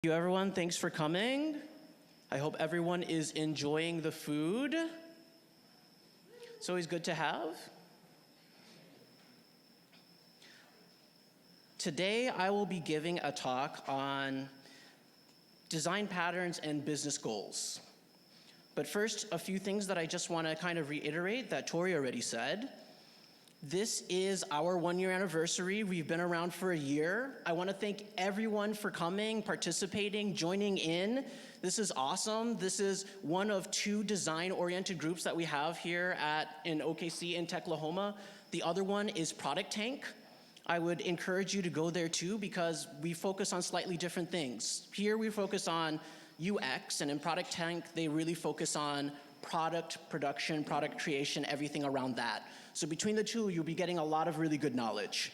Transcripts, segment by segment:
Thank you, everyone. Thanks for coming. I hope everyone is enjoying the food. It's always good to have. Today, I will be giving a talk on design patterns and business goals. But first, a few things that I just want to kind of reiterate that Tori already said. This is our 1-year anniversary. We've been around for a year. I want to thank everyone for coming, participating, joining in. This is awesome. This is one of 2 design-oriented groups that we have here in OKC in Techlahoma. The other one is Product Tank. I would encourage you to go there too because we focus on slightly different things. Here we focus on UX, and in Product Tank, they really focus on product production, product creation, everything around that. So between the two, you'll be getting a lot of really good knowledge.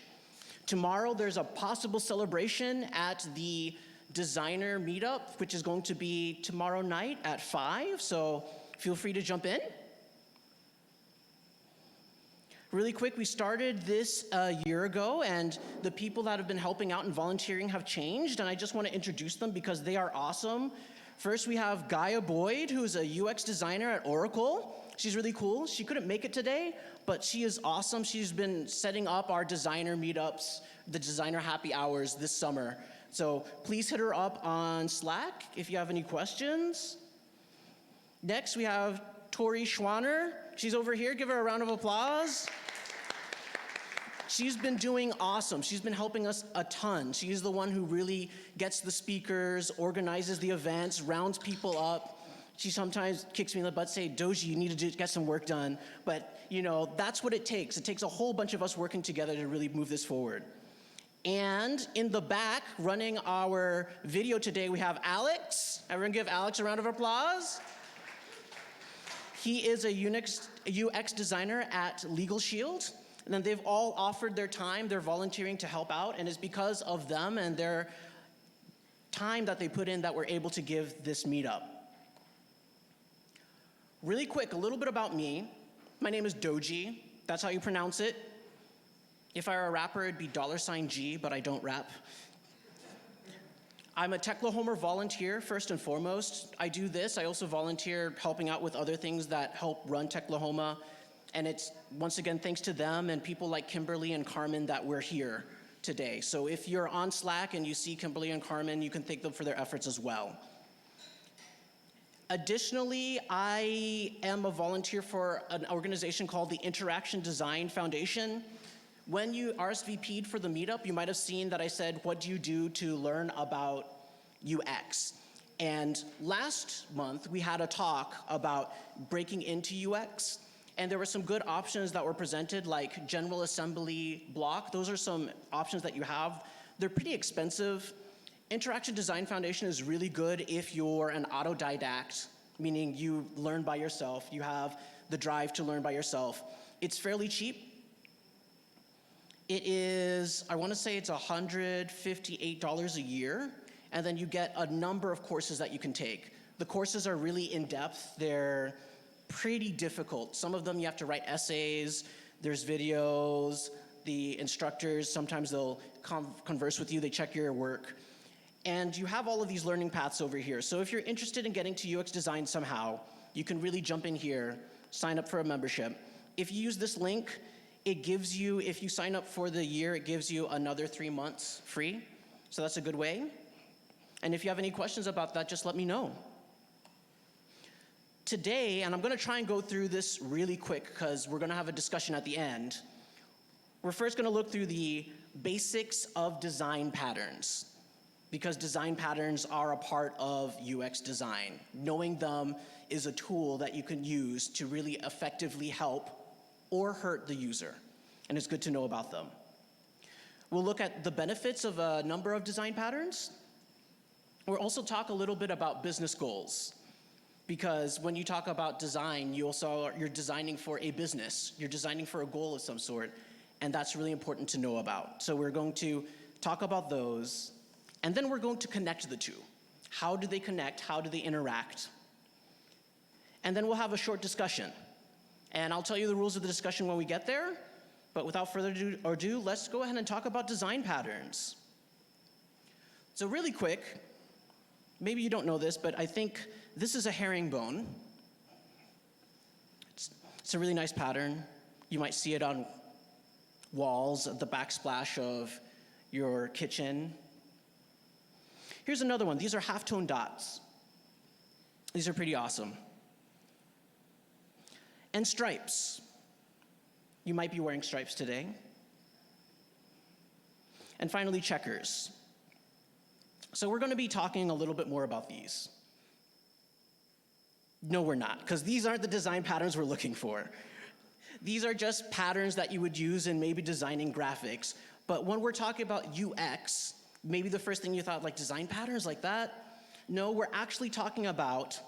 Tomorrow, there's a possible celebration at the designer meetup, which is going to be tomorrow night at 5, so feel free to jump in. Really quick, we started this a year ago, and the people that have been helping out and volunteering have changed, and I just want to introduce them because they are awesome. First, we have Gaia Boyd, who's a UX designer at Oracle. She's really cool. She couldn't make it today, but she is awesome. She's been setting up our designer meetups, the designer happy hours this summer. So please hit her up on Slack if you have any questions. Next, we have Tori Schwanner. She's over here. Give her a round of applause. She's been doing awesome. She's been helping us a ton. She's the one who really gets the speakers, organizes the events, rounds people up. She sometimes kicks me in the butt, say, Doji, you need to get some work done. But, you know, that's what it takes. It takes a whole bunch of us working together to really move this forward. And in the back, running our video today, we have Alex. Everyone give Alex a round of applause. He is a UX designer at Legal Shield. And then they've all offered their time, they're volunteering to help out, and it's because of them and their time that they put in that we're able to give this meetup. Really quick, a little bit about me. My name is Doji, that's how you pronounce it. If I were a rapper, it'd be $G, but I don't rap. I'm a Techlahoma volunteer, first and foremost. I do this, I also volunteer helping out with other things that help run Techlahoma. And it's, once again, thanks to them and people like Kimberly and Carmen that we're here today. So if you're on Slack and you see Kimberly and Carmen, you can thank them for their efforts as well. Additionally, I am a volunteer for an organization called the Interaction Design Foundation. When you RSVP'd for the meetup, you might have seen that I said, what do you do to learn about UX? And last month, we had a talk about breaking into UX. And there were some good options that were presented, like General Assembly Block. Those are some options that you have. They're pretty expensive. Interaction Design Foundation is really good if you're an autodidact, meaning you learn by yourself. You have the drive to learn by yourself. It's fairly cheap. It is, I want to say it's $158 a year, and then you get a number of courses that you can take. The courses are really in-depth. They're pretty difficult. Some of them you have to write essays, there's videos, the instructors, sometimes they'll converse with you, they check your work. And you have all of these learning paths over here. So if you're interested in getting to UX design somehow, you can really jump in here, sign up for a membership. If you use this link, it gives you, if you sign up for the year, it gives you another 3 months free. So that's a good way. And if you have any questions about that, just let me know. Today, and I'm going to try and go through this really quick because we're going to have a discussion at the end. We're first going to look through the basics of design patterns because design patterns are a part of UX design. Knowing them is a tool that you can use to really effectively help or hurt the user, and it's good to know about them. We'll look at the benefits of a number of design patterns. We'll also talk a little bit about business goals. Because when you talk about design, you're designing for a business. You're designing for a goal of some sort, and that's really important to know about. So we're going to talk about those, and then we're going to connect the two. How do they connect? How do they interact? And then we'll have a short discussion. And I'll tell you the rules of the discussion when we get there, but without further ado, let's go ahead and talk about design patterns. So really quick, Maybe you don't know this, but I think this is a herringbone. It's a really nice pattern. You might see it on walls, the backsplash of your kitchen. Here's another one. These are halftone dots. These are pretty awesome. And stripes. You might be wearing stripes today. And finally, checkers. So we're going to be talking a little bit more about these. No, we're not, because these aren't the design patterns we're looking for. These are just patterns that you would use in maybe designing graphics. But when we're talking about UX, maybe the first thing you thought, like design patterns like that? No, we're actually talking about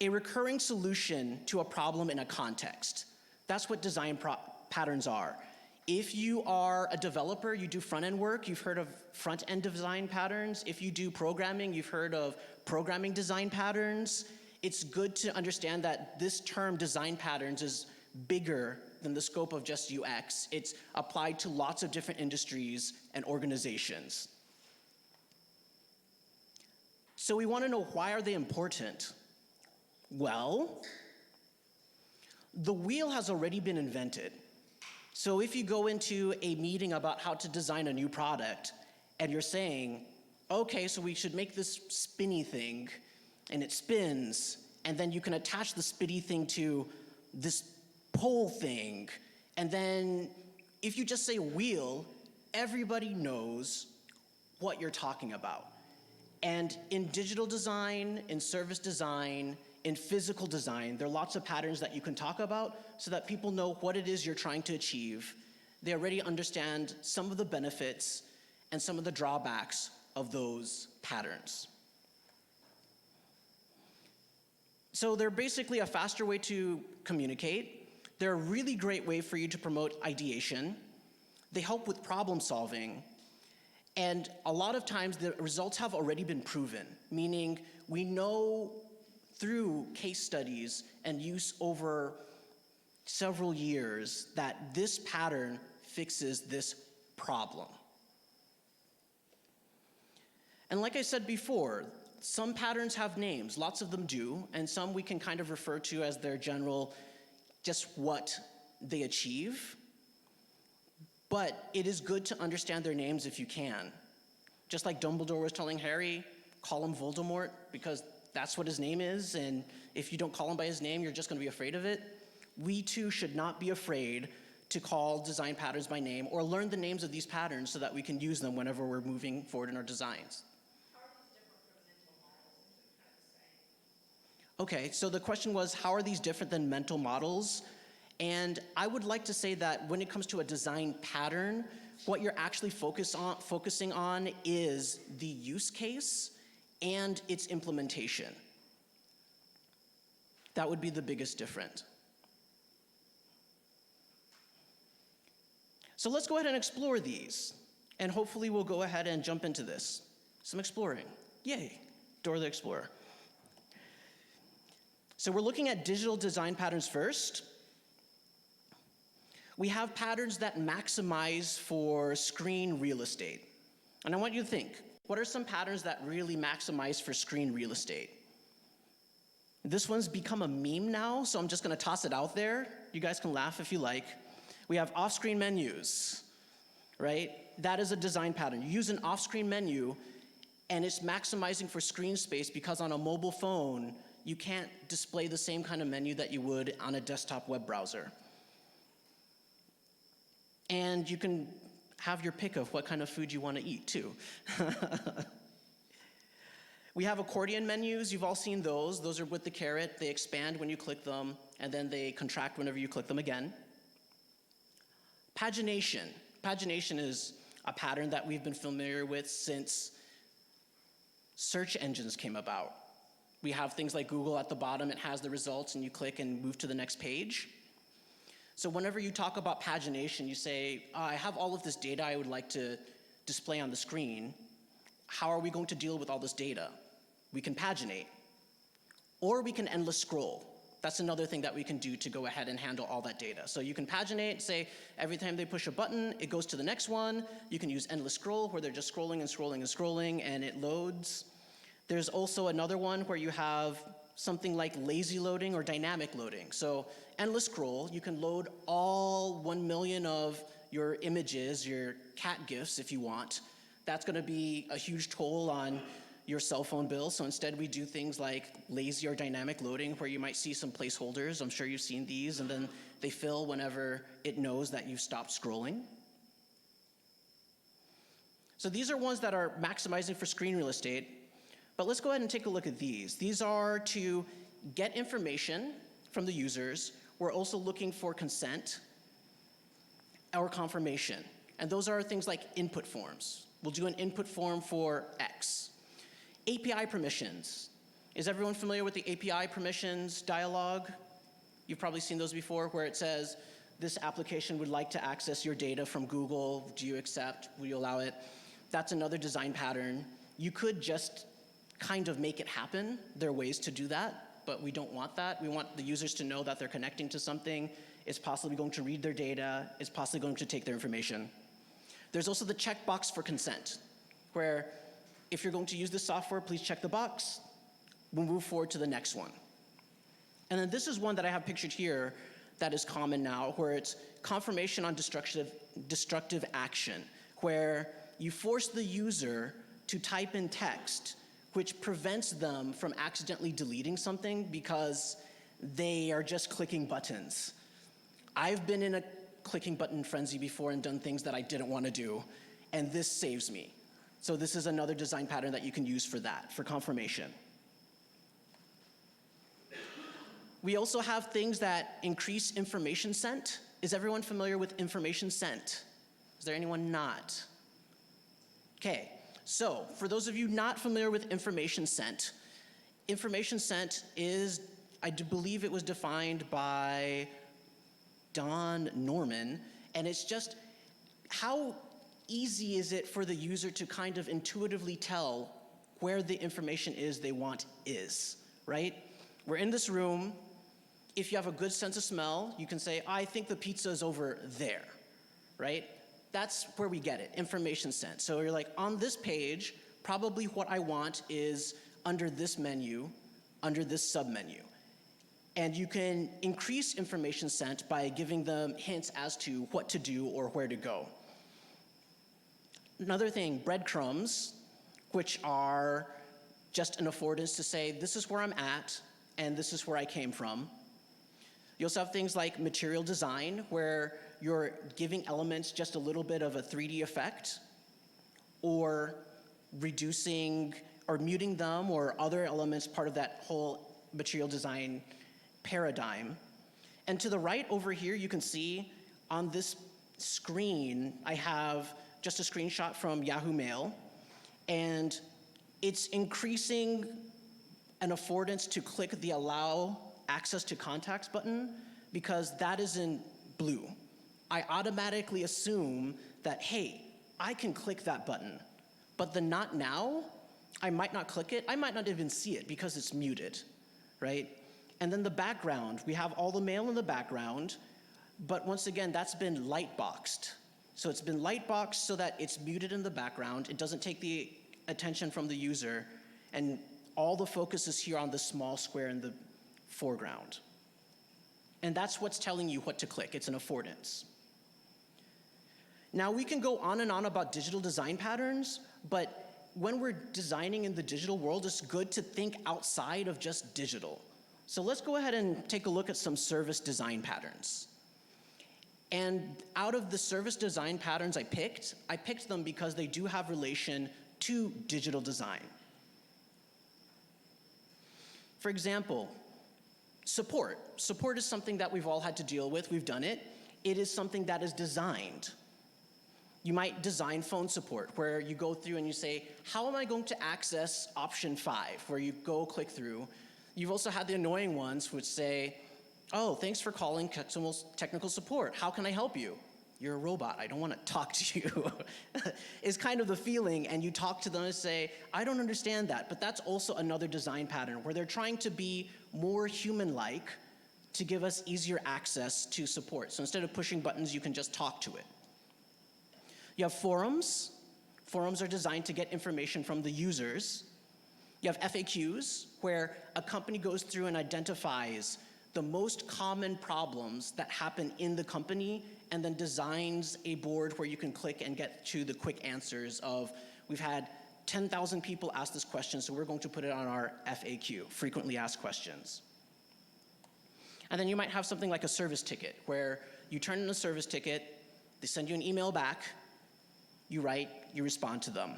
a recurring solution to a problem in a context. That's what design patterns are. If you are a developer, you do front-end work, you've heard of front-end design patterns. If you do programming, you've heard of programming design patterns. It's good to understand that this term design patterns is bigger than the scope of just UX. It's applied to lots of different industries and organizations. So we want to know, why are they important? Well, the wheel has already been invented. So if you go into a meeting about how to design a new product, and you're saying, okay, so we should make this spinny thing, and it spins, and then you can attach the spinny thing to this pole thing, and then if you just say wheel, everybody knows what you're talking about. And in digital design, in service design, in physical design, there are lots of patterns that you can talk about so that people know what it is you're trying to achieve. They already understand some of the benefits and some of the drawbacks of those patterns. So they're basically a faster way to communicate. They're a really great way for you to promote ideation. They help with problem solving. And a lot of times the results have already been proven, meaning we know through case studies and use over several years that this pattern fixes this problem. And like I said before, some patterns have names, lots of them do, and some we can kind of refer to as their general, just what they achieve. But it is good to understand their names if you can. Just like Dumbledore was telling Harry, call him Voldemort, because that's what his name is, and if you don't call him by his name, you're just going to be afraid of it. We too should not be afraid to call design patterns by name or learn the names of these patterns so that we can use them whenever we're moving forward in our designs. Okay, so the question was, how are these different than mental models? And I would like to say that when it comes to a design pattern, what you're actually focusing on is the use case and its implementation. That would be the biggest difference. So let's go ahead and explore these, and hopefully we'll go ahead and jump into this. Some exploring. Yay, Dora the Explorer. So we're looking at digital design patterns first. We have patterns that maximize for screen real estate. And I want you to think, what are some patterns that really maximize for screen real estate? This one's become a meme now, so I'm just gonna toss it out there. You guys can laugh if you like. We have off-screen menus, right? That is a design pattern. You use an off-screen menu, and it's maximizing for screen space because on a mobile phone, you can't display the same kind of menu that you would on a desktop web browser. And you can have your pick of what kind of food you want to eat, too. We have accordion menus. You've all seen those. Those are with the caret. They expand when you click them, and then they contract whenever you click them again. Pagination. Pagination is a pattern that we've been familiar with since search engines came about. We have things like Google at the bottom. It has the results, and you click and move to the next page. So whenever you talk about pagination, you say, I have all of this data I would like to display on the screen. How are we going to deal with all this data? We can paginate, or we can endless scroll. That's another thing that we can do to go ahead and handle all that data. So you can paginate, say every time they push a button, it goes to the next one. You can use endless scroll, where they're just scrolling and scrolling and scrolling, and it loads. There's also another one where you have something like lazy loading or dynamic loading. So endless scroll, you can load all 1 million of your images, your cat GIFs if you want. That's gonna be a huge toll on your cell phone bill. So instead we do things like lazy or dynamic loading where you might see some placeholders. I'm sure you've seen these, and then they fill whenever it knows that you've stopped scrolling. So these are ones that are maximizing for screen real estate. But let's go ahead and take a look at these. These are to get information from the users. We're also looking for consent or confirmation. And those are things like input forms. We'll do an input form for X. API permissions. Is everyone familiar with the API permissions dialog? You've probably seen those before, where it says, this application would like to access your data from Google. Do you accept? Will you allow it? That's another design pattern. You could just kind of make it happen. There are ways to do that, but we don't want that. We want the users to know that they're connecting to something. It's possibly going to read their data. It's possibly going to take their information. There's also the checkbox for consent, where if you're going to use this software, please check the box. We'll move forward to the next one. And then this is one that I have pictured here that is common now, where it's confirmation on destructive action, where you force the user to type in text which prevents them from accidentally deleting something because they are just clicking buttons. I've been in a clicking button frenzy before and done things that I didn't want to do, and this saves me. So this is another design pattern that you can use for that, for confirmation. We also have things that increase information sent. Is everyone familiar with information sent? Is there anyone not? Okay. So, for those of you not familiar with information sent is, I do believe it was defined by Don Norman, and it's just how easy is it for the user to kind of intuitively tell where the information is they want is, right? We're in this room. If you have a good sense of smell, you can say, I think the pizza is over there, right? That's where we get it, information sent. So you're like, on this page, probably what I want is under this menu, under this submenu. And you can increase information sent by giving them hints as to what to do or where to go. Another thing, breadcrumbs, which are just an affordance to say, this is where I'm at, and this is where I came from. You also have things like material design, where you're giving elements just a little bit of a 3D effect, or reducing or muting them, or other elements part of that whole material design paradigm. And to the right over here, you can see on this screen, I have just a screenshot from Yahoo Mail, and it's increasing an affordance to click the allow access to contacts button, because that is in blue. I automatically assume that, hey, I can click that button, but the not now, I might not click it, I might not even see it because it's muted, right? And then the background, we have all the mail in the background, but once again, that's been light boxed. So it's been light boxed so that it's muted in the background, it doesn't take the attention from the user, and all the focus is here on the small square in the foreground. And that's what's telling you what to click, it's an affordance. Now we can go on and on about digital design patterns, but when we're designing in the digital world, it's good to think outside of just digital. So let's go ahead and take a look at some service design patterns. And out of the service design patterns I picked them because they do have relation to digital design. For example, support. Support is something that we've all had to deal with, we've done it. It is something that is designed. You might design phone support, where you go through and you say, how am I going to access option 5, where you go click through. You've also had the annoying ones which say, oh, thanks for calling technical support. How can I help you? You're a robot, I don't want to talk to you. Is kind of the feeling, and you talk to them and say, I don't understand that. But that's also another design pattern where they're trying to be more human-like to give us easier access to support. So instead of pushing buttons, you can just talk to it. You have forums. Forums are designed to get information from the users. You have FAQs, where a company goes through and identifies the most common problems that happen in the company and then designs a board where you can click and get to the quick answers of, we've had 10,000 people ask this question, so we're going to put it on our FAQ, frequently asked questions. And then you might have something like a service ticket, where you turn in a service ticket, they send you an email back, you write, you respond to them.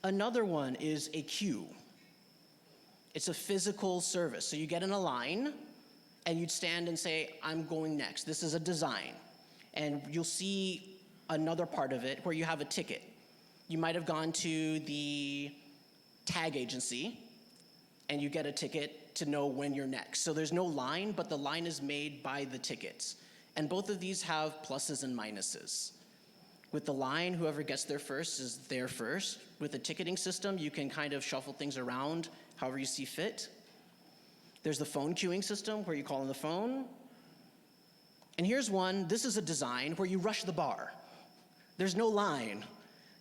Another one is a queue. It's a physical service. So you get in a line, and you'd stand and say, I'm going next. This is a design. And you'll see another part of it where you have a ticket. You might have gone to the tag agency, and you get a ticket to know when you're next. So there's no line, but the line is made by the tickets. And both of these have pluses and minuses. With the line, whoever gets there first is there first. With the ticketing system, you can kind of shuffle things around however you see fit. There's the phone queuing system where you call on the phone. And here's one, this is a design where you rush the bar. There's no line.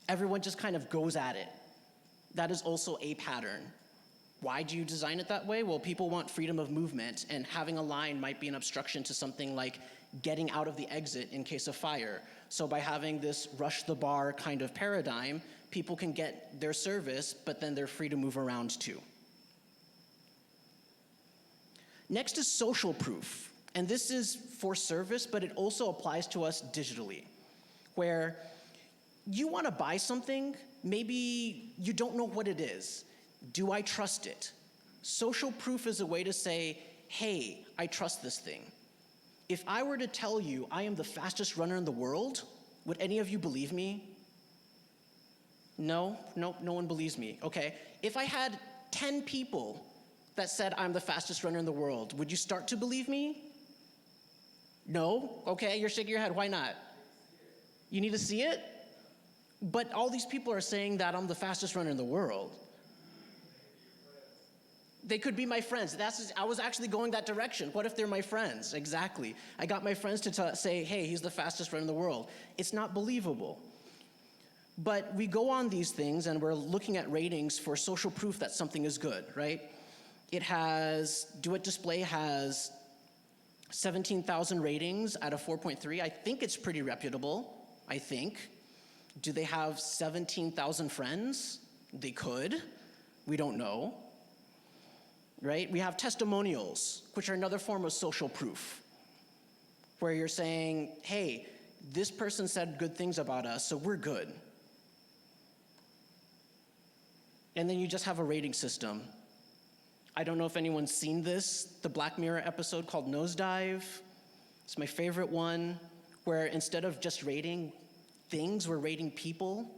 Everyone just kind of goes at it. That is also a pattern. Why do you design it that way? Well, people want freedom of movement, and having a line might be an obstruction to something like getting out of the exit in case of fire. So by having this rush the bar kind of paradigm, people can get their service, but then they're free to move around too. Next is social proof. And this is for service, but it also applies to us digitally, where you want to buy something, maybe you don't know what it is. Do I trust it? Social proof is a way to say, hey, I trust this thing. If I were to tell you I am the fastest runner in the world, would any of you believe me? No, no one believes me. Okay, if I had 10 people that said I'm the fastest runner in the world, would you start to believe me? No? Okay, you're shaking your head, why not? You need to see it? But all these people are saying that I'm the fastest runner in the world. They could be my friends. I was actually going that direction. What if they're my friends? Exactly. I got my friends to say, hey, he's the fastest runner in the world. It's not believable. But we go on these things and we're looking at ratings for social proof that something is good, right? Do It Display has 17,000 ratings out of 4.3. I think it's pretty reputable, I think. Do they have 17,000 friends? They could. We don't know. Right? We have testimonials, which are another form of social proof, where you're saying, hey, this person said good things about us, so we're good. And then you just have a rating system. I don't know if anyone's seen this, the Black Mirror episode called Nosedive. It's my favorite one, where instead of just rating things, we're rating people.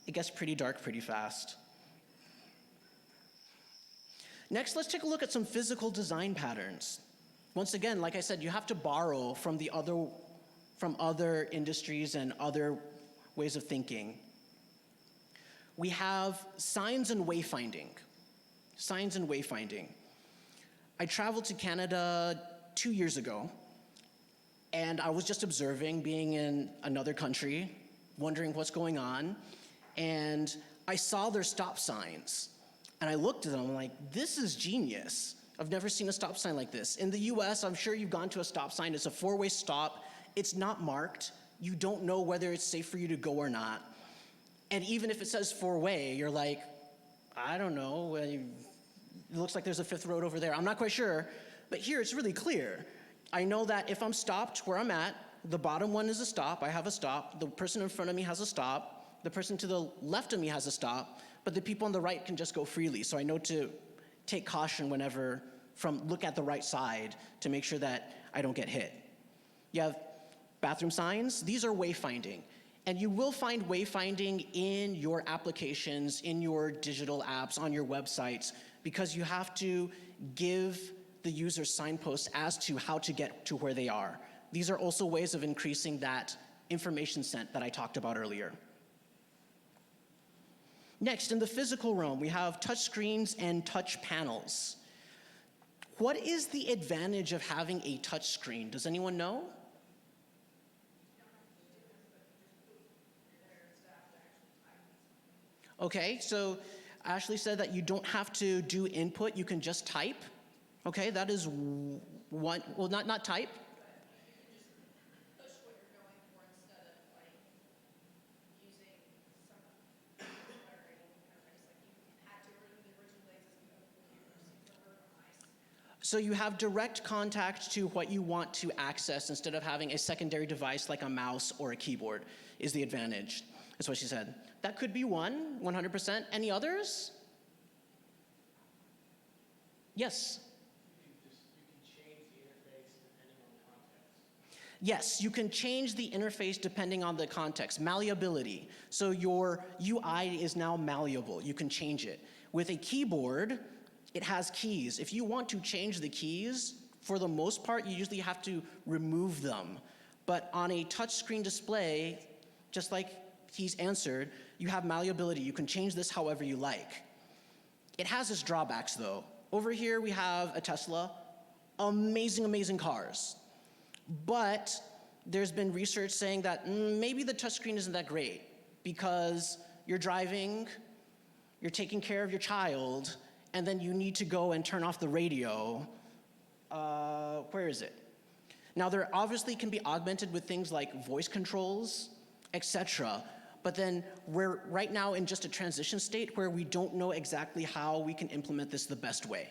It gets pretty dark pretty fast. Next, let's take a look at some physical design patterns. Once again, like I said, you have to borrow from other industries and other ways of thinking. We have signs and wayfinding. Signs and wayfinding. I traveled to Canada 2 years ago, and I was just observing, being in another country, wondering what's going on, and I saw their stop signs. And I looked at them, I'm like, this is genius. I've never seen a stop sign like this. In the US, I'm sure you've gone to a stop sign. It's a four-way stop. It's not marked. You don't know whether it's safe for you to go or not. And even if it says four-way, you're like, I don't know. It looks like there's a fifth road over there. I'm not quite sure. But here, it's really clear. I know that if I'm stopped where I'm at, the bottom one is a stop. I have a stop. The person in front of me has a stop. The person to the left of me has a stop. But the people on the right can just go freely. So I know to take caution whenever, look at the right side to make sure that I don't get hit. You have bathroom signs. These are wayfinding. And you will find wayfinding in your applications, in your digital apps, on your websites, because you have to give the user signposts as to how to get to where they are. These are also ways of increasing that information sent that I talked about earlier. Next, in the physical realm, we have touch screens and touch panels. What is the advantage of having a touch screen? Does anyone know? Okay, so Ashley said that you don't have to do input, you can just type. Okay, that is one, well, not type. So you have direct contact to what you want to access instead of having a secondary device like a mouse or a keyboard is the advantage. That's what she said. That could be one, 100%. Any others? Yes? Yes, you can change the interface depending on the context. Malleability. So your UI is now malleable. You can change it. With a keyboard, it has keys. If you want to change the keys, for the most part, you usually have to remove them. But on a touchscreen display, just like he's answered, you have malleability. You can change this however you like. It has its drawbacks, though. Over here, we have a Tesla. Amazing, amazing cars. But there's been research saying that maybe the touchscreen isn't that great because you're driving, you're taking care of your child, and then you need to go and turn off the radio. Where is it? Now, there obviously can be augmented with things like voice controls, etc. But then we're right now in just a transition state where we don't know exactly how we can implement this the best way.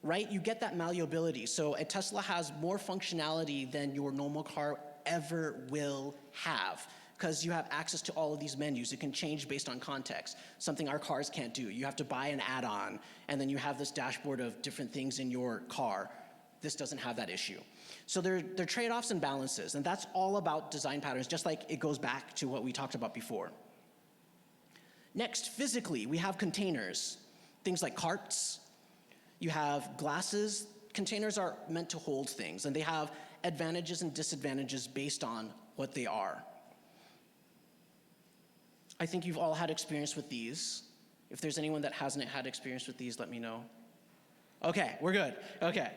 Right? You get that malleability. So a Tesla has more functionality than your normal car ever will have, because you have access to all of these menus. It can change based on context, something our cars can't do. You have to buy an add-on, and then you have this dashboard of different things in your car. This doesn't have that issue. So they're trade-offs and balances, and that's all about design patterns, just like it goes back to what we talked about before. Next, physically, we have containers, things like carts. You have glasses. Containers are meant to hold things, and they have advantages and disadvantages based on what they are. I think you've all had experience with these. If there's anyone that hasn't had experience with these, let me know. Okay, we're good. Okay.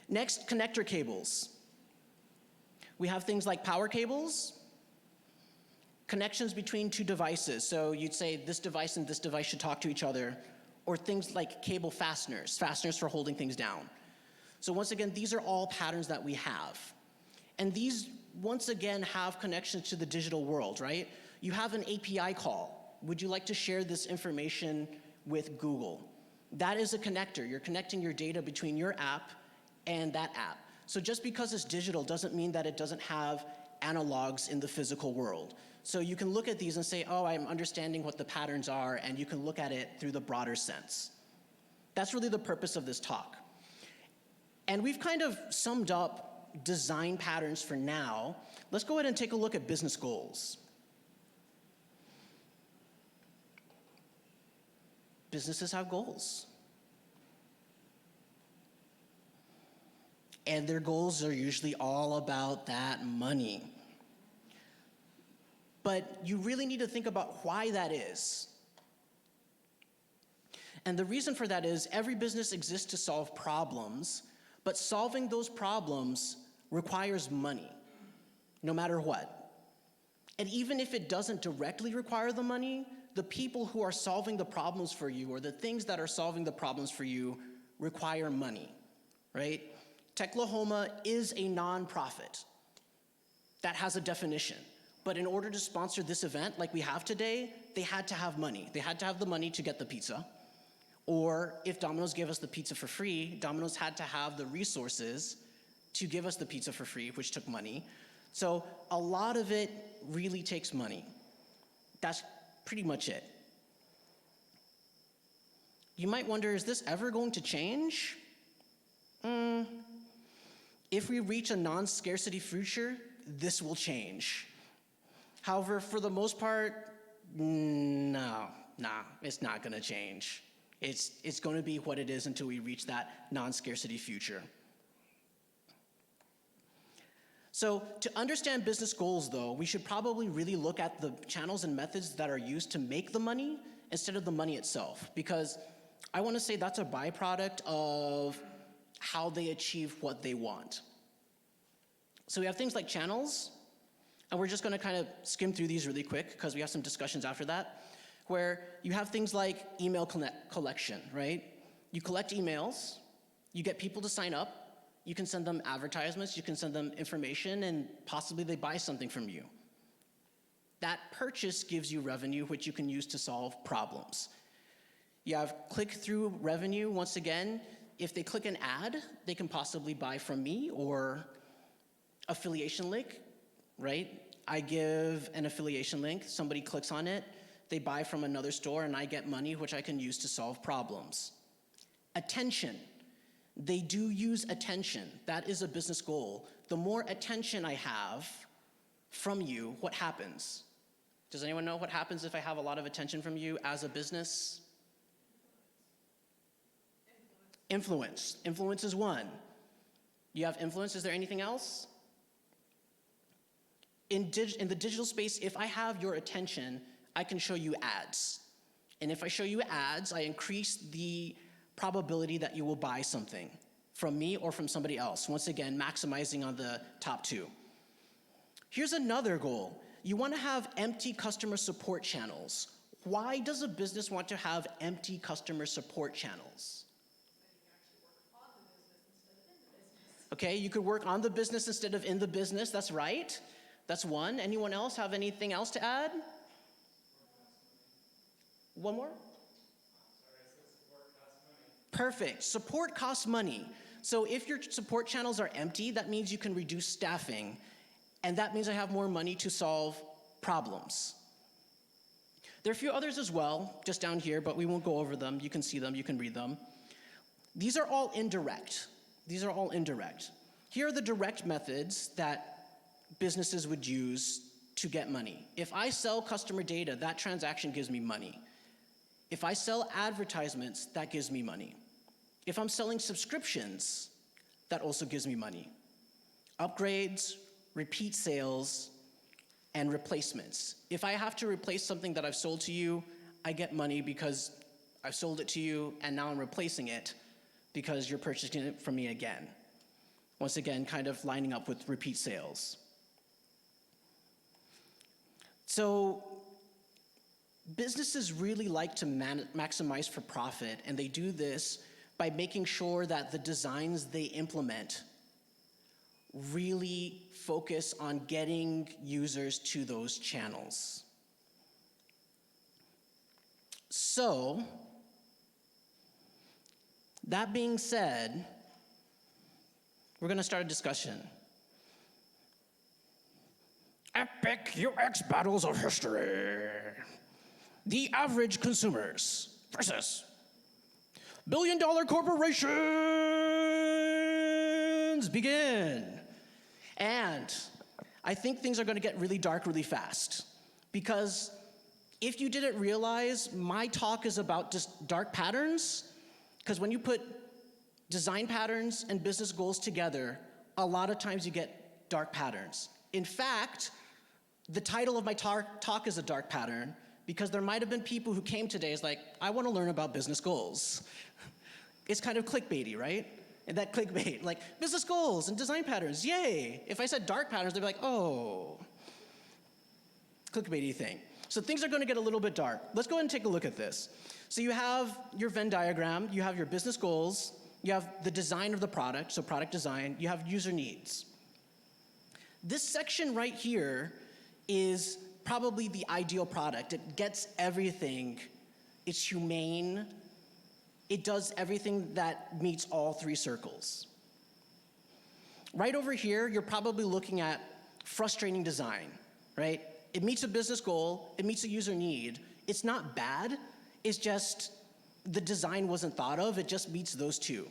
Next, connector cables. We have things like power cables, connections between two devices. So you'd say this device and this device should talk to each other, or things like cable fasteners, fasteners for holding things down. So once again, these are all patterns that we have. And these, once again, have connections to the digital world, right? You have an API call. Would you like to share this information with Google? That is a connector. You're connecting your data between your app and that app. So just because it's digital doesn't mean that it doesn't have analogs in the physical world. So you can look at these and say, oh, I'm understanding what the patterns are, and you can look at it through the broader sense. That's really the purpose of this talk. And we've kind of summed up design patterns for now. Let's go ahead and take a look at business goals. Businesses have goals. And their goals are usually all about that money. But you really need to think about why that is. And the reason for that is every business exists to solve problems, but solving those problems requires money, no matter what. And even if it doesn't directly require the money, the people who are solving the problems for you, or the things that are solving the problems for you, require money, right? Techlahoma is a nonprofit. That has a definition. But in order to sponsor this event like we have today, they had to have money. They had to have the money to get the pizza. Or if Domino's gave us the pizza for free, Domino's had to have the resources to give us the pizza for free, which took money. So a lot of it really takes money. That's pretty much it. You might wonder, is this ever going to change? If we reach a non-scarcity future, this will change. However, for the most part, no, it's not gonna change. It's gonna be what it is until we reach that non-scarcity future. So to understand business goals, though, we should probably really look at the channels and methods that are used to make the money instead of the money itself, because I want to say that's a byproduct of how they achieve what they want. So we have things like channels, and we're just going to kind of skim through these really quick because we have some discussions after that. where you have things like email collection, right? You collect emails, you get people to sign up, you can send them advertisements, you can send them information, and possibly they buy something from you. That purchase gives you revenue, which you can use to solve problems. You have click-through revenue. Once again, if they click an ad, they can possibly buy from me, or affiliation link, right? I give an affiliation link, somebody clicks on it, they buy from another store, and I get money, which I can use to solve problems. Attention. They do use attention. That is a business goal. The more attention I have from you, what happens? Does anyone know what happens if I have a lot of attention from you as a business? Influence. Influence is one. You have influence. Is there anything else? In the digital space, if I have your attention, I can show you ads. And if I show you ads, I increase the probability that you will buy something from me or from somebody else. Once again, maximizing on the top two. Here's another goal. You want to have empty customer support channels. Why does a business want to have empty customer support channels? Okay, you could work on the business instead of in the business. That's right. That's one. Anyone else have anything else to add? One more? Perfect. Support costs money. So if your support channels are empty, that means you can reduce staffing. And that means I have more money to solve problems. There are a few others as well, just down here, but we won't go over them. You can see them, you can read them. These are all indirect. These are all indirect. Here are the direct methods that businesses would use to get money. If I sell customer data, that transaction gives me money. If I sell advertisements, that gives me money. If I'm selling subscriptions, that also gives me money. Upgrades, repeat sales, and replacements. If I have to replace something that I've sold to you, I get money because I've sold it to you and now I'm replacing it because you're purchasing it from me again. Once again, kind of lining up with repeat sales. So businesses really like to maximize for profit, and they do this by making sure that the designs they implement really focus on getting users to those channels. So, that being said, we're going to start a discussion. Epic UX battles of history. The average consumers versus billion-dollar corporations. Begin. And I think things are going to get really dark really fast, because if you didn't realize, my talk is about just dark patterns, because when you put design patterns and business goals together, a lot of times you get dark patterns. In fact, the title of my talk is a dark pattern, because there might have been people who came today as like, I want to learn about business goals. It's kind of clickbaity, right? And that clickbait, like business goals and design patterns, yay. If I said dark patterns, they'd be like, oh, clickbaity thing. So things are going to get a little bit dark. Let's go ahead and take a look at this. So you have your Venn diagram, you have your business goals, you have the design of the product, so product design, you have user needs. This section right here is probably the ideal product. It gets everything. It's humane. It does everything that meets all three circles. Right over here, you're probably looking at frustrating design, right? It meets a business goal, it meets a user need. It's not bad, it's just the design wasn't thought of, it just meets those two.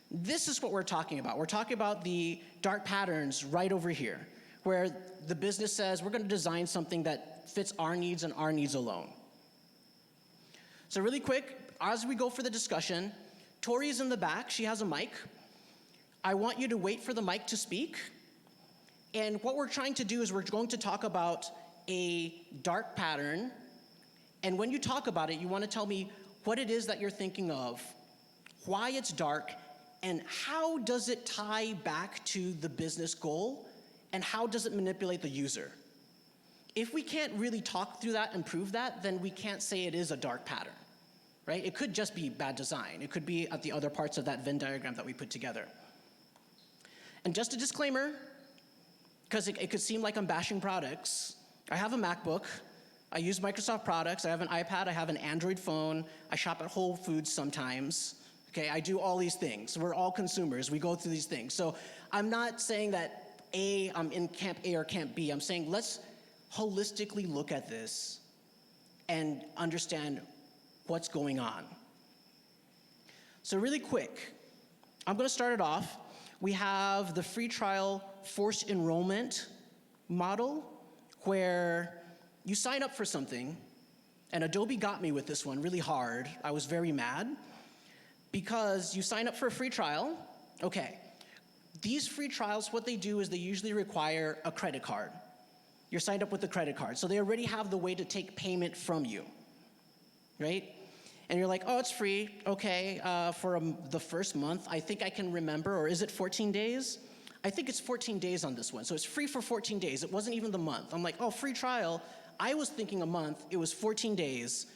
This is what we're talking about. We're talking about the dark patterns right over here, where the business says, we're going to design something that fits our needs and our needs alone. So really quick, as we go for the discussion, Tori's in the back, she has a mic. I want you to wait for the mic to speak. And what we're trying to do is we're going to talk about a dark pattern. And when you talk about it, you want to tell me what it is that you're thinking of, why it's dark, and how does it tie back to the business goal, and how does it manipulate the user? If we can't really talk through that and prove that, then we can't say it is a dark pattern, right? It could just be bad design. It could be at the other parts of that Venn diagram that we put together. And just a disclaimer, because it could seem like I'm bashing products, I have a MacBook, I use Microsoft products, I have an iPad, I have an Android phone, I shop at Whole Foods sometimes, okay? I do all these things. We're all consumers, we go through these things. So I'm not saying that I'm in camp A or camp B, I'm saying let's holistically look at this and understand what's going on. So really quick, I'm gonna start it off. We have the free trial forced enrollment model where you sign up for something, and Adobe got me with this one really hard. I was very mad because you sign up for a free trial. Okay, these free trials, what they do is they usually require a credit card. You're signed up with a credit card, so they already have the way to take payment from you, right? And you're like, oh, it's free, okay, for the first month, I think I can remember, or is it 14 days? I think it's 14 days on this one, so it's free for 14 days. It wasn't even the month. I'm like, oh, free trial. I was thinking a month, it was 14 days.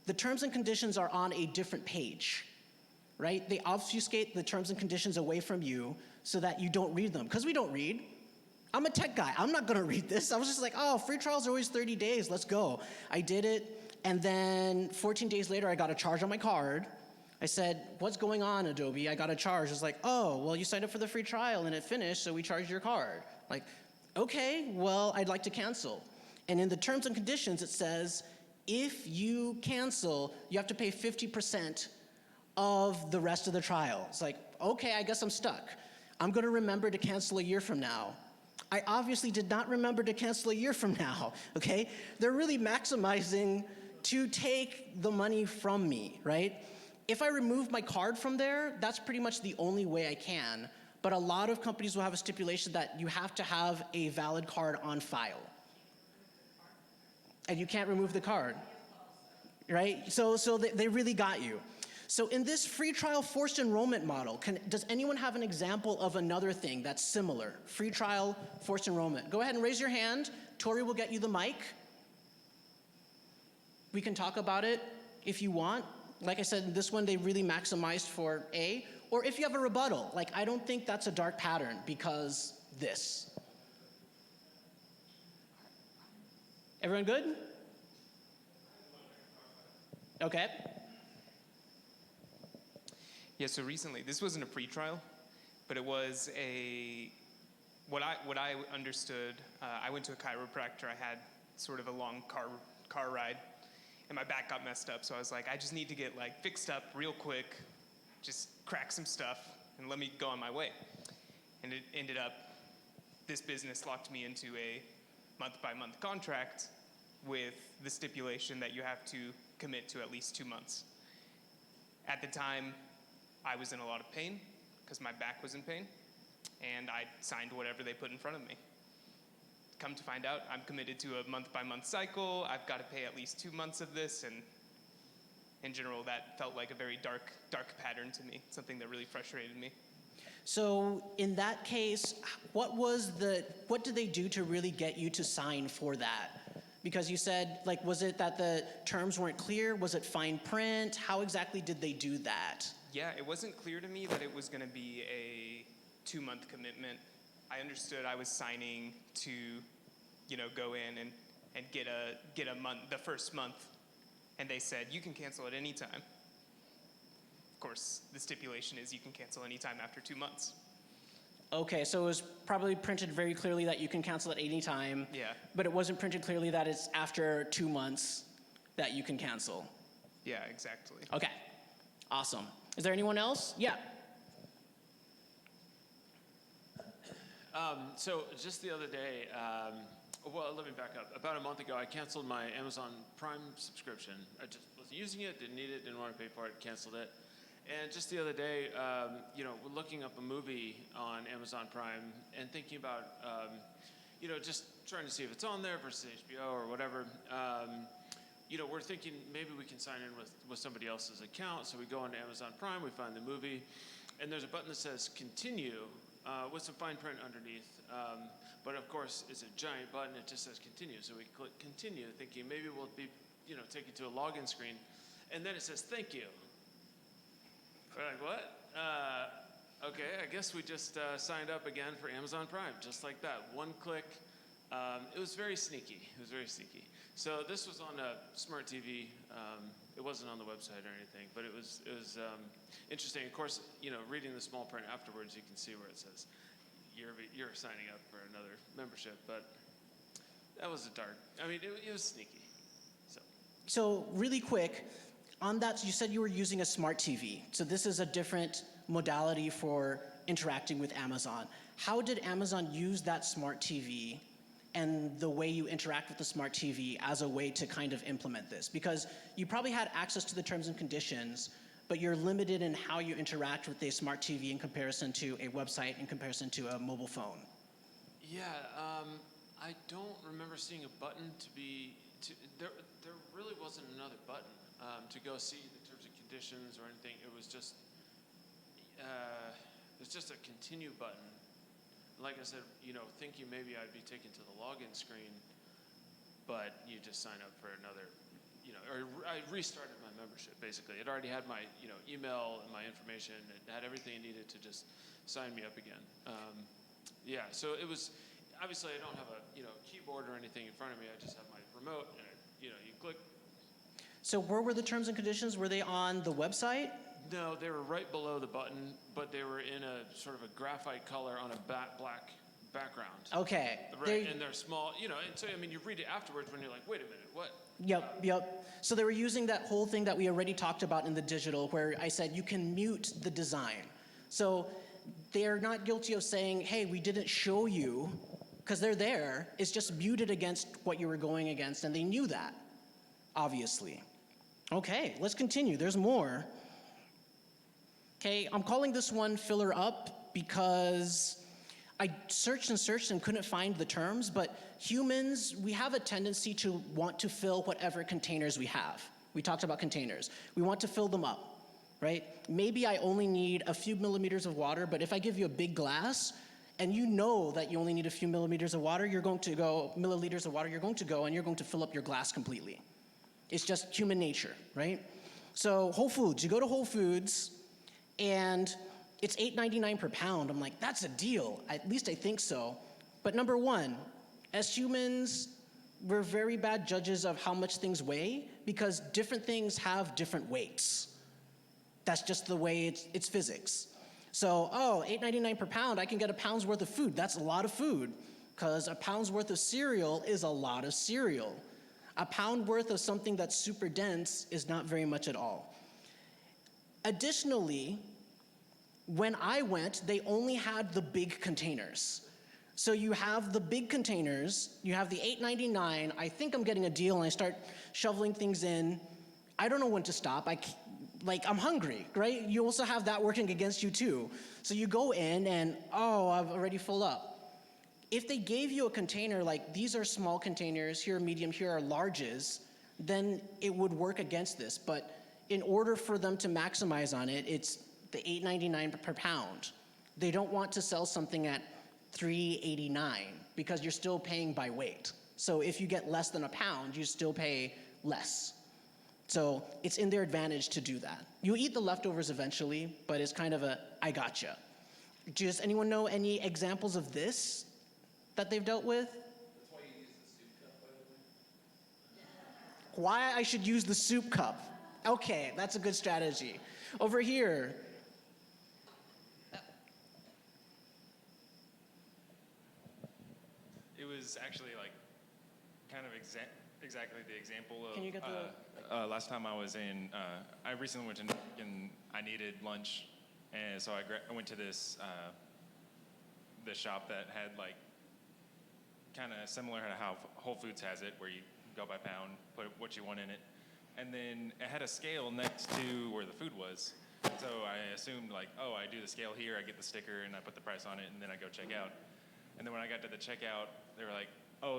The terms and conditions are on a different page, right? They obfuscate the terms and conditions away from you so that you don't read them, because we don't read. I'm a tech guy, I'm not gonna read this. I was just like, oh, free trials are always 30 days, let's go. I did it, and then 14 days later, I got a charge on my card. I said, what's going on, Adobe? I got a charge. It's like, oh, well, you signed up for the free trial and it finished, so we charged your card. Like, okay, well, I'd like to cancel. And in the terms and conditions, it says, if you cancel, you have to pay 50% of the rest of the trial. It's like, okay, I guess I'm stuck. I'm gonna remember to cancel a year from now. I obviously did not remember to cancel a year from now, okay? They're really maximizing to take the money from me, right? If I remove my card from there, that's pretty much the only way I can. But a lot of companies will have a stipulation that you have to have a valid card on file. And you can't remove the card, right? So they really got you. So in this free trial forced enrollment model, does anyone have an example of another thing that's similar? Free trial forced enrollment. Go ahead and raise your hand. Tori will get you the mic. We can talk about it if you want. Like I said, this one they really maximized for A. Or if you have a rebuttal, like I don't think that's a dark pattern because this. Everyone good? Okay. Yeah, so recently, this wasn't a free trial, but it was what I understood, I went to a chiropractor, I had sort of a long car ride, and my back got messed up, so I was like, I just need to get like fixed up real quick, just crack some stuff, and let me go on my way. And it ended up, this business locked me into a month-by-month contract with the stipulation that you have to commit to at least 2 months. At the time, I was in a lot of pain because my back was in pain, and I signed whatever they put in front of me. Come to find out, I'm committed to a month-by-month cycle. I've got to pay at least 2 months of this, and in general, that felt like a very dark pattern to me, something that really frustrated me. So in that case, what did they do to really get you to sign for that? Because you said, like, was it that the terms weren't clear? Was it fine print? How exactly did they do that? Yeah, it wasn't clear to me that it was going to be a 2-month commitment. I understood I was signing to, go in and get a month, the first month, and they said you can cancel at any time. Of course, the stipulation is you can cancel any time after 2 months. Okay, so it was probably printed very clearly that you can cancel at any time. Yeah. But it wasn't printed clearly that it's after 2 months that you can cancel. Yeah, exactly. Okay, awesome. Is there anyone else? Yeah. So just the other day, well, let me back up. About a month ago, I canceled my Amazon Prime subscription. I just wasn't using it, didn't need it, didn't want to pay for it, canceled it. And just the other day, we're looking up a movie on Amazon Prime and thinking about, just trying to see if it's on there versus HBO or whatever. We're thinking maybe we can sign in with somebody else's account. So we go onto Amazon Prime, we find the movie, and there's a button that says continue with some fine print underneath. But of course, it's a giant button. It just says continue. So we click continue, thinking maybe we'll be, take you to a login screen. And then it says thank you. We're like, what? Okay, I guess we just signed up again for Amazon Prime, just like that. One click. It was very sneaky. So this was on a smart TV. It wasn't on the website or anything, but it was interesting. Of course, reading the small print afterwards, you can see where it says you're signing up for another membership. But that was it was sneaky. So really quick, on that, you said you were using a smart TV. So this is a different modality for interacting with Amazon. How did Amazon use that smart TV and the way you interact with the smart TV as a way to kind of implement this? Because you probably had access to the terms and conditions, but you're limited in how you interact with a smart TV in comparison to a website, in comparison to a mobile phone. Yeah, I don't remember seeing a button there really wasn't another button to go see the terms and conditions or anything. It was just a continue button. Like I said, thinking maybe I'd be taken to the login screen, but you just sign up for another, or I restarted my membership, basically. It already had my, email and my information. It had everything it needed to just sign me up again. Yeah, so it was, obviously I don't have a, keyboard or anything in front of me. I just have my remote, and you click. So where were the terms and conditions? Were they on the website? No, they were right below the button, but they were in a sort of a graphite color on a black background. Okay. And they're small, and so, you read it afterwards when you're like, wait a minute, what? Yep. So they were using that whole thing that we already talked about in the digital, where I said you can mute the design. So they're not guilty of saying, hey, we didn't show you, because they're there. It's just muted against what you were going against, and they knew that, obviously. Okay, let's continue. There's more. Okay, I'm calling this one filler up because I searched and couldn't find the terms, but humans, we have a tendency to want to fill whatever containers we have. We talked about containers. We want to fill them up, right? Maybe I only need a few millimeters of water, but if I give you a big glass, and you know that you only need a few milliliters of water, you're going to go, and you're going to fill up your glass completely. It's just human nature, right? So Whole Foods, you go to Whole Foods, and it's $8.99 per pound. I'm like, that's a deal. At least I think so. But number one, as humans, we're very bad judges of how much things weigh because different things have different weights. That's just the way it's physics. So, $8.99 per pound, I can get a pound's worth of food. That's a lot of food because a pound's worth of cereal is a lot of cereal. A pound worth of something that's super dense is not very much at all. Additionally, when I went, they only had the big containers. So you have the big containers, you have the $8.99, I think I'm getting a deal, and I start shoveling things in. I don't know when to stop. I'm hungry, right? You also have that working against you too. So you go in and, I've already full up. If they gave you a container like these are small containers, here are medium, here are larges, then it would work against this. But in order for them to maximize on it, it's the $8.99 per pound. They don't want to sell something at $3.89 because you're still paying by weight. So if you get less than a pound, you still pay less. So it's in their advantage to do that. You eat the leftovers eventually, but it's kind of a, I gotcha. Does anyone know any examples of this that they've dealt with? That's why you use the soup cup, by the way. Why I should use the soup cup. Okay, that's a good strategy. Over here. It was actually kind of exactly the example of. Can you get last time I was in, I recently went to New York and I needed lunch, and so I went to this shop that had kind of similar to how Whole Foods has it, where you go by pound, put what you want in it. And then it had a scale next to where the food was. So I assumed I do the scale here, I get the sticker, and I put the price on it, and then I go check out. And then when I got to the checkout, they were like,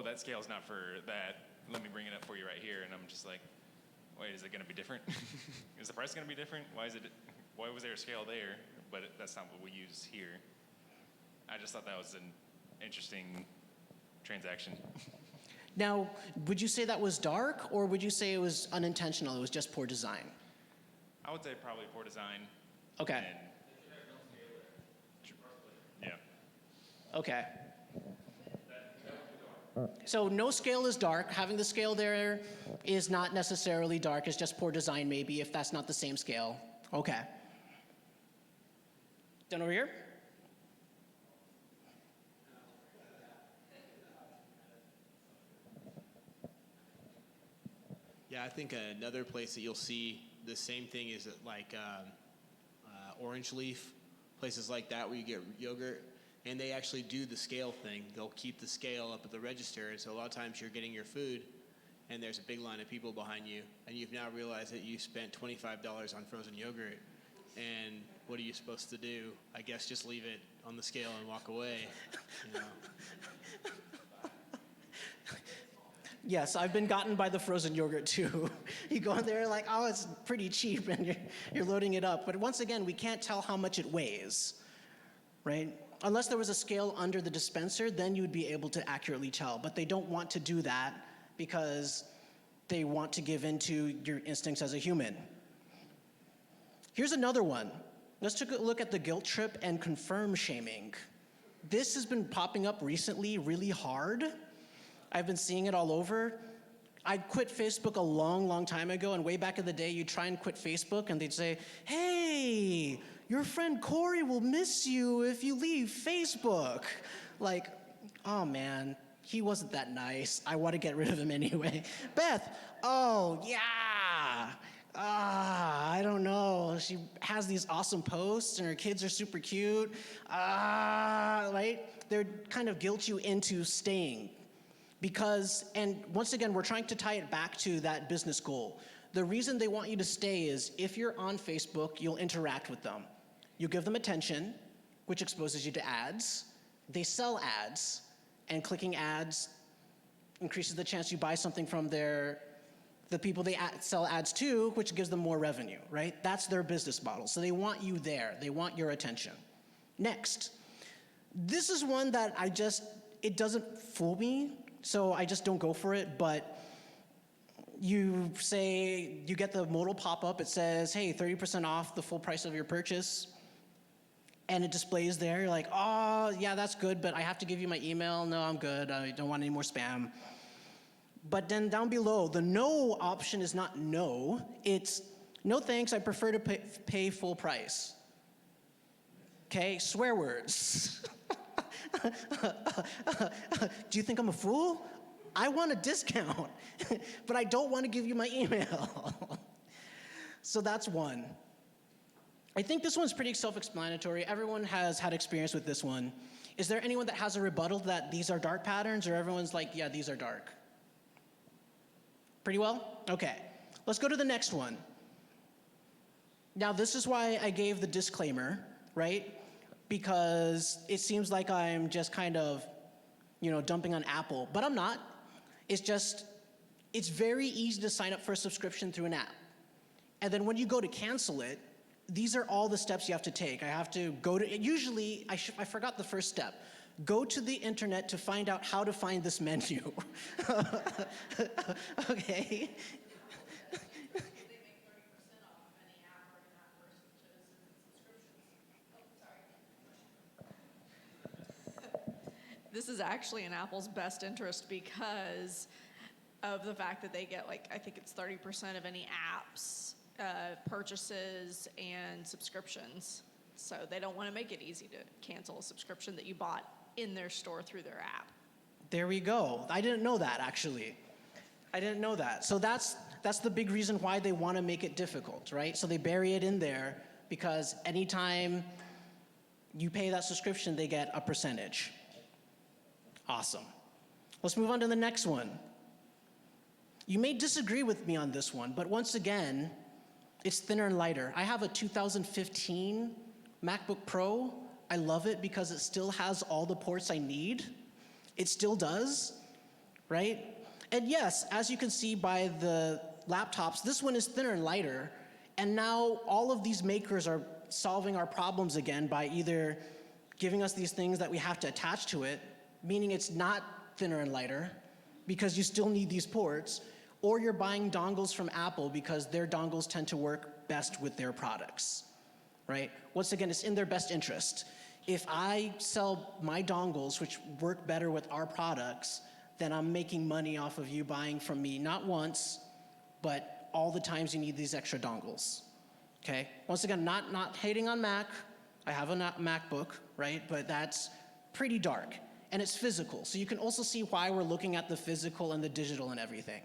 that scale's not for that. Let me bring it up for you right here. And I'm just like, wait, is it going to be different? Is the price going to be different? Why was there a scale there, but that's not what we use here? I just thought that was an interesting transaction. Now, would you say that was dark, or would you say it was unintentional, it was just poor design? I would say probably poor design. Okay, And, yeah. okay. So no scale is dark. Having the scale there is not necessarily dark, it's just poor design maybe, if that's not the same scale. Okay. Done over here? Yeah, I think another place that you'll see the same thing is at like Orange Leaf, places like that where you get yogurt, and they actually do the scale thing. They'll keep the scale up at the register, and so a lot of times you're getting your food, and there's a big line of people behind you, and you've now realized that you spent $25 on frozen yogurt, and what are you supposed to do? I guess just leave it on the scale and walk away, you know. Yes, I've been gotten by the frozen yogurt too. You go in there like, oh, it's pretty cheap, and you're loading it up. But once again, we can't tell how much it weighs, right? Unless there was a scale under the dispenser, then you would be able to accurately tell. But they don't want to do that because they want to give in to your instincts as a human. Here's another one. Let's take a look at the guilt trip and confirm shaming. This has been popping up recently really hard. I've been seeing it all over. I quit Facebook a long, long time ago, and way back in the day, you'd try and quit Facebook, and they'd say, hey, your friend Corey will miss you if you leave Facebook. Like, oh man, he wasn't that nice. I want to get rid of him anyway. Beth, oh yeah. I don't know. She has these awesome posts, and her kids are super cute. Right? They're kind of guilt you into staying. Because, and once again, we're trying to tie it back to that business goal. The reason they want you to stay is if you're on Facebook, you'll interact with them. You give them attention, which exposes you to ads. They sell ads, and clicking ads increases the chance you buy something from the people they sell ads to, which gives them more revenue, right? That's their business model. So they want you there. They want your attention. Next, this is one that it doesn't fool me. So I just don't go for it, but you get the modal pop-up, it says, hey, 30% off the full price of your purchase, and it displays there, you're like, oh, yeah, that's good, but I have to give you my email. No, I'm good, I don't want any more spam. But then down below, the no option is not no, it's no thanks, I prefer to pay full price. Okay, swear words. Do you think I'm a fool? I want a discount, but I don't want to give you my email. So that's one. I think this one's pretty self-explanatory. Everyone has had experience with this one. Is there anyone that has a rebuttal that these are dark patterns, or everyone's like, yeah, these are dark? Pretty well? Okay. Let's go to the next one. Now, this is why I gave the disclaimer, right? Because it seems like I'm just kind of, dumping on Apple, but I'm not. It's very easy to sign up for a subscription through an app. And then when you go to cancel it, these are all the steps you have to take. I have to go to, usually, I forgot the first step. Go to the internet to find out how to find this menu. Okay? This is actually in Apple's best interest because of the fact that they get, I think it's 30% of any apps, purchases, and subscriptions. So they don't want to make it easy to cancel a subscription that you bought in their store through their app. There we go. I didn't know that, actually. I didn't know that. So that's the big reason why they want to make it difficult, right? So they bury it in there because anytime you pay that subscription, they get a percentage. Awesome. Let's move on to the next one. You may disagree with me on this one, but once again, it's thinner and lighter. I have a 2015 MacBook Pro. I love it because it still has all the ports I need. It still does, right? And yes, as you can see by the laptops, this one is thinner and lighter, and now all of these makers are solving our problems again by either giving us these things that we have to attach to it, meaning it's not thinner and lighter because you still need these ports, or you're buying dongles from Apple because their dongles tend to work best with their products, right? Once again, it's in their best interest. If I sell my dongles, which work better with our products, then I'm making money off of you buying from me, not once, but all the times you need these extra dongles, okay? Once again, not hating on Mac. I have a MacBook, right? But that's pretty dark, and it's physical. So you can also see why we're looking at the physical and the digital and everything.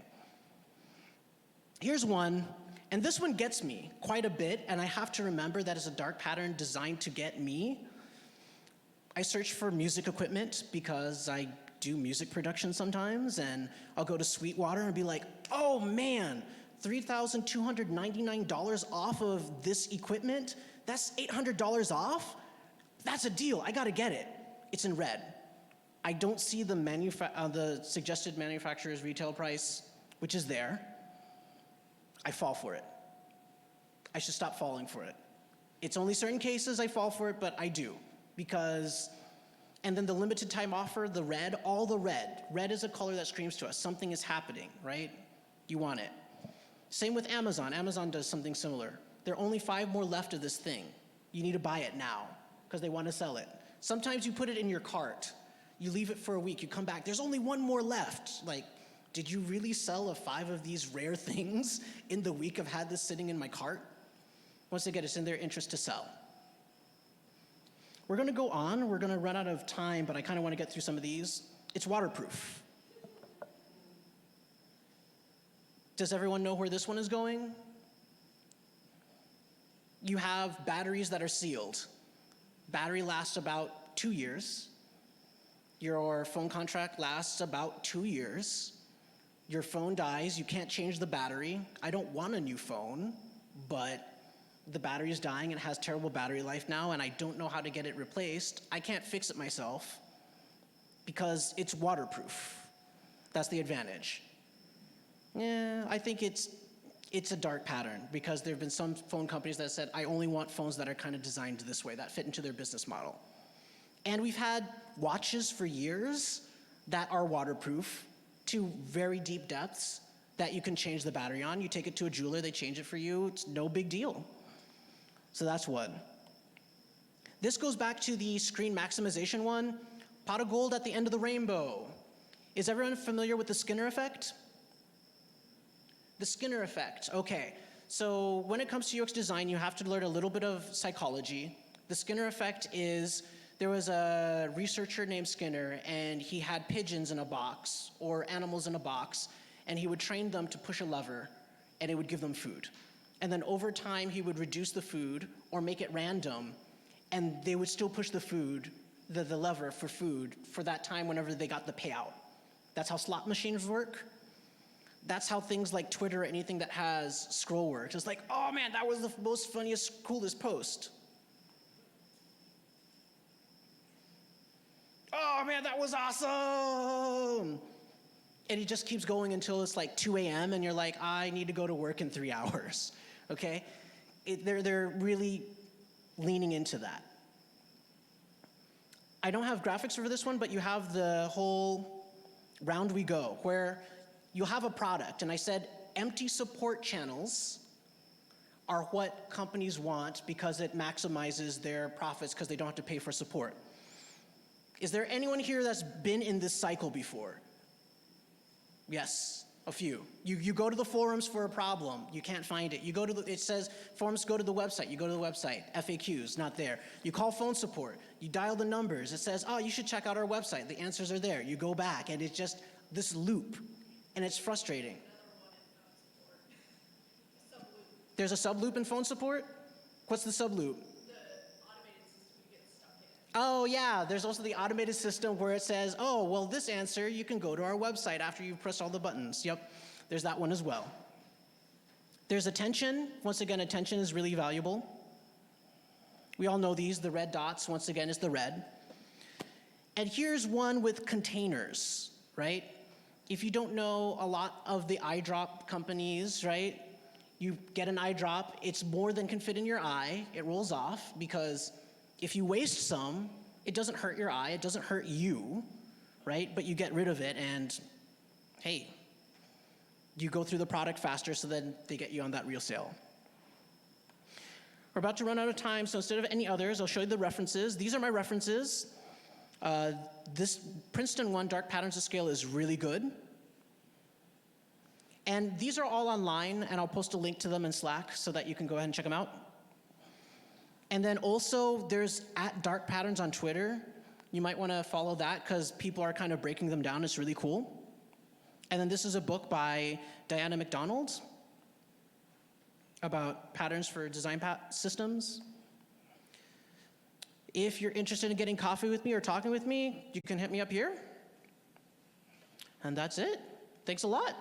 Here's one, and this one gets me quite a bit, and I have to remember that it's a dark pattern designed to get me. I search for music equipment because I do music production sometimes, and I'll go to Sweetwater and be like, oh man, $3,299 off of this equipment? That's $800 off? That's a deal, I gotta get it. It's in red. I don't see the suggested manufacturer's retail price, which is there. I fall for it. I should stop falling for it. It's only certain cases I fall for it, but I do. Because, and then the limited time offer, the red, all the red. Red is a color that screams to us, something is happening, right? You want it. Same with Amazon. Amazon does something similar. There are only 5 more left of this thing. You need to buy it now, because they want to sell it. Sometimes you put it in your cart. You leave it for a week, you come back, there's only 1 more left. Like, did you really sell 5 of these rare things in the week I've had this sitting in my cart? Once again, it's in their interest to sell. We're gonna go on, we're gonna run out of time, but I kinda wanna get through some of these. It's waterproof. Does everyone know where this one is going? You have batteries that are sealed. Battery lasts about 2 years. Your phone contract lasts about 2 years. Your phone dies, you can't change the battery. I don't want a new phone, but the battery is dying and it has terrible battery life now, and I don't know how to get it replaced. I can't fix it myself because it's waterproof. That's the advantage. Yeah, I think it's a dark pattern because there have been some phone companies that said, I only want phones that are kind of designed this way, that fit into their business model. And we've had watches for years that are waterproof to very deep depths that you can change the battery on. You take it to a jeweler, they change it for you. It's no big deal. So that's one. This goes back to the screen maximization one. Pot of gold at the end of the rainbow. Is everyone familiar with the Skinner effect? The Skinner effect, okay. So when it comes to UX design, you have to learn a little bit of psychology. The Skinner effect is, there was a researcher named Skinner, and he had pigeons in a box, or animals in a box, and he would train them to push a lever, and it would give them food. And then over time, he would reduce the food, or make it random, and they would still push the food, the lever for food, for that time whenever they got the payout. That's how slot machines work. That's how things like Twitter or anything that has scroll works. It's like, oh man, that was the most funniest, coolest post. Oh man, that was awesome! And it just keeps going until it's like 2 a.m. and you're like, I need to go to work in 3 hours, okay? They're really leaning into that. I don't have graphics for this one, but you have the whole round we go, where you'll have a product, and I said empty support channels are what companies want because it maximizes their profits because they don't have to pay for support. Is there anyone here that's been in this cycle before? Yes, a few. You go to the forums for a problem, you can't find it. You go to it says forums, go to the website, you go to the website, FAQs, not there. You call phone support, you dial the numbers, it says, oh, you should check out our website, the answers are there. You go back, and it's just this loop, and it's frustrating. There's a sub loop in phone support? What's the sub loop? Oh yeah, there's also the automated system where it says, oh, well this answer, you can go to our website after you've pressed all the buttons. Yep, there's that one as well. There's attention. Once again, attention is really valuable. We all know these, the red dots, once again, is the red. And here's one with containers, right? If you don't know a lot of the eye drop companies, right? You get an eye drop, it's more than can fit in your eye, it rolls off because if you waste some, it doesn't hurt your eye, it doesn't hurt you, right? But you get rid of it and, hey, you go through the product faster so then they get you on that real sale. We're about to run out of time, so instead of any others, I'll show you the references. These are my references. This Princeton 1 Dark Patterns to Scale is really good. And these are all online, and I'll post a link to them in Slack so that you can go ahead and check them out. And then also, there's @DarkPatterns on Twitter. You might want to follow that because people are kind of breaking them down. It's really cool. And then this is a book by Diana McDonald about patterns for design systems. If you're interested in getting coffee with me or talking with me, you can hit me up here. And that's it. Thanks a lot.